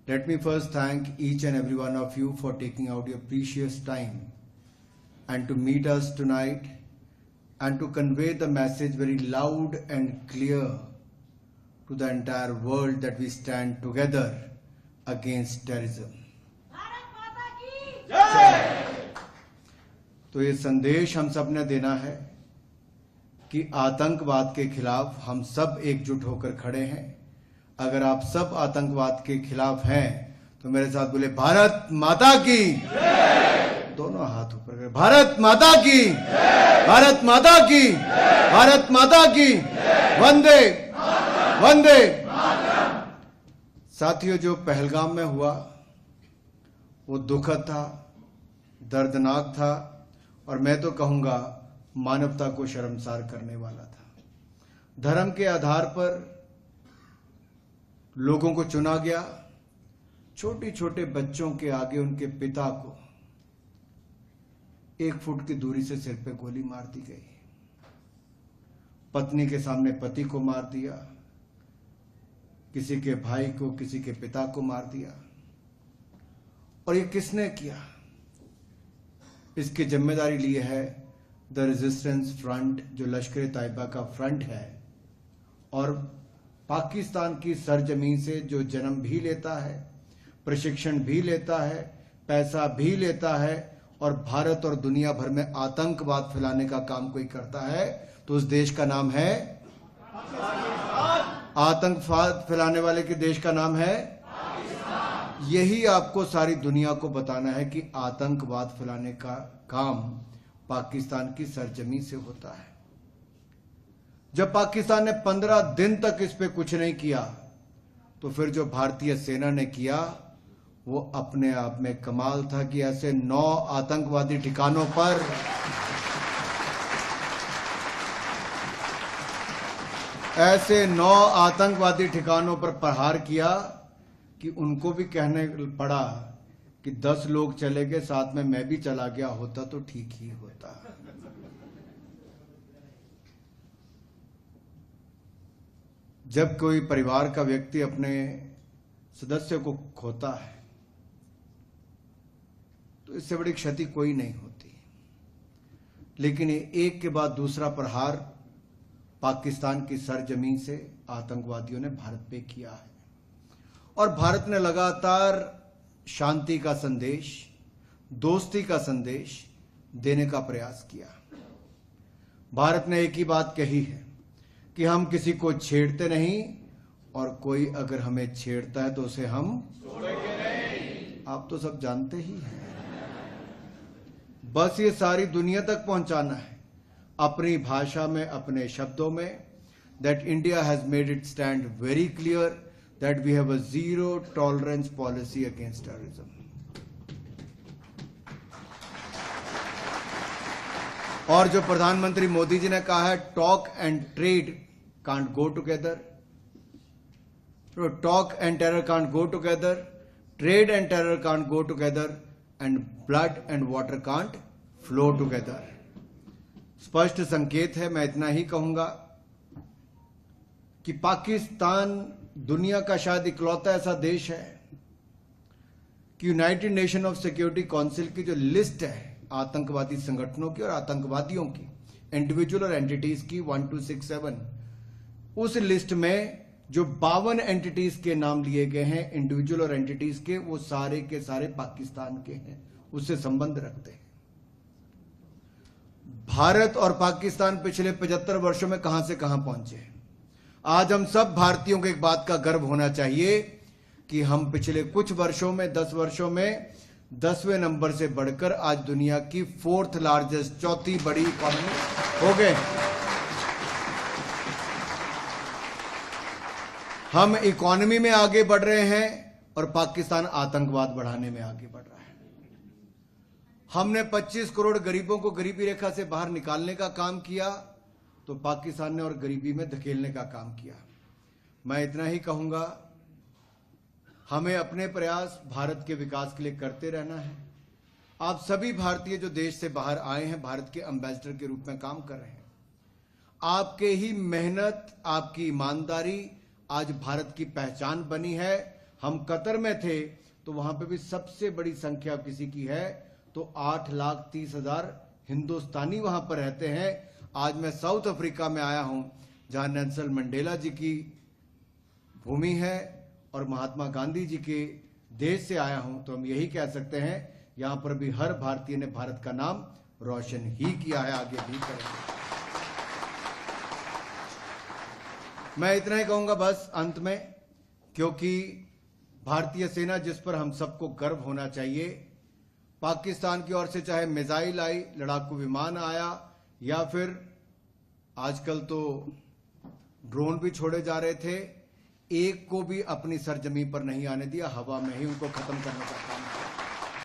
Let me first thank each and every one of you for taking out your precious time and to meet us tonight and to convey the message very loud and clear to the entire world that we stand together against terrorism. तो ये संदेश हम सब ने देना है कि आतंकवाद के खिलाफ हम सब एकजुट होकर खड़े हैं। अगर आप सब आतंकवाद के खिलाफ हैं तो मेरे साथ बोले भारत माता की, दोनों हाथ ऊपर करें, भारत माता की, भारत माता की, भारत माता की, वंदे वंदे। साथियों, जो पहलगाम में हुआ वो दुखद था, दर्दनाक था और मैं तो कहूंगा मानवता को शर्मसार करने वाला था। धर्म के आधार पर लोगों को चुना गया। छोटे छोटे बच्चों के आगे उनके पिता को 1 फुट की दूरी से सिर पे गोली मार दी गई। पत्नी के सामने पति को मार दिया, किसी के भाई को, किसी के पिता को मार दिया। और ये किसने किया? इसकी जिम्मेदारी ली है द रेजिस्टेंस फ्रंट, जो लश्कर तैयबा का फ्रंट है और पाकिस्तान की सरजमीन से जो जन्म भी लेता है, प्रशिक्षण भी लेता है, पैसा भी लेता है और भारत और दुनिया भर में आतंकवाद फैलाने का काम कोई करता है तो उस देश का नाम है आतंकवाद फैलाने वाले के देश का नाम है पाकिस्तान। यही आपको सारी दुनिया को बताना है कि आतंकवाद फैलाने का काम पाकिस्तान की सरजमीन से होता है। जब पाकिस्तान ने 15 दिन तक इस पे कुछ नहीं किया तो फिर जो भारतीय सेना ने किया वो अपने आप में कमाल था कि ऐसे 9 आतंकवादी ठिकानों पर प्रहार किया कि उनको भी कहने पड़ा कि 10 लोग चले गए, साथ में मैं भी चला गया होता तो ठीक ही होता। जब कोई परिवार का व्यक्ति अपने सदस्य को खोता है तो इससे बड़ी क्षति कोई नहीं होती, लेकिन ये एक के बाद दूसरा प्रहार पाकिस्तान की सरजमीन से आतंकवादियों ने भारत पे किया है। और भारत ने लगातार शांति का संदेश, दोस्ती का संदेश देने का प्रयास किया। भारत ने एक ही बात कही है कि हम किसी को छेड़ते नहीं और कोई अगर हमें छेड़ता है तो उसे हम छोड़ेंगे नहीं। आप तो सब जानते ही हैं। बस ये सारी दुनिया तक पहुंचाना है अपनी भाषा में, अपने शब्दों में, that India has made it stand very clear that we have a zero tolerance policy against terrorism. और जो प्रधानमंत्री मोदी जी ने कहा है talk and trade can't go together, so talk and terror can't go together, trade and terror can't go together, and blood and water can't flow together. स्पष्ट संकेत है। मैं इतना ही कहूंगा कि पाकिस्तान दुनिया का शायद इकलौता ऐसा देश है कि United nation of security council की जो लिस्ट है आतंकवादी संगठनों की और आतंकवादियों की, इंडिविजुअल और एंटिटीज की 1 to 6 7, उस लिस्ट में जो 52 एंटिटीज के नाम लिए गए हैं, इंडिविजुअल और एंटिटीज के, वो सारे के सारे पाकिस्तान के हैं, उससे संबंध रखते हैं। भारत और पाकिस्तान पिछले 75 वर्षों में कहां से कहां पहुंचे। आज हम सब भारतीयों को एक बात का गर्व होना चाहिए कि हम पिछले कुछ वर्षों में, 10 वर्षों में 10वें नंबर से बढ़कर आज दुनिया की 4th लार्जेस्ट, चौथी बड़ी इकॉनमी हो गए। हम इकॉनमी में आगे बढ़ रहे हैं और पाकिस्तान आतंकवाद बढ़ाने में आगे बढ़ रहा है। हमने 25 करोड़ गरीबों को गरीबी रेखा से बाहर निकालने का काम किया तो पाकिस्तान ने और गरीबी में धकेलने का काम किया। मैं इतना ही कहूंगा, हमें अपने प्रयास भारत के विकास के लिए करते रहना है। आप सभी भारतीय जो देश से बाहर आए हैं, भारत के एम्बेसडर के रूप में काम कर रहे हैं। आपके ही मेहनत, आपकी ईमानदारी आज भारत की पहचान बनी है। हम कतर में थे तो वहां पे भी सबसे बड़ी संख्या किसी की है तो 8,30,000 हिंदुस्तानी वहां पर रहते हैं। आज मैं साउथ अफ्रीका में आया हूं जहां नेल्सन मंडेला जी की भूमि है और महात्मा गांधी जी के देश से आया हूं, तो हम यही कह सकते हैं यहां पर भी हर भारतीय ने भारत का नाम रोशन ही किया है, आगे भी करेंगे। मैं इतना ही कहूंगा बस अंत में, क्योंकि भारतीय सेना जिस पर हम सबको गर्व होना चाहिए, पाकिस्तान की ओर से चाहे मिसाइल आई, लड़ाकू विमान आया, या फिर आजकल तो ड्रोन भी छोड़े जा रहे थे, एक को भी अपनी सरजमी पर नहीं आने दिया, हवा में ही उनको खत्म करने का काम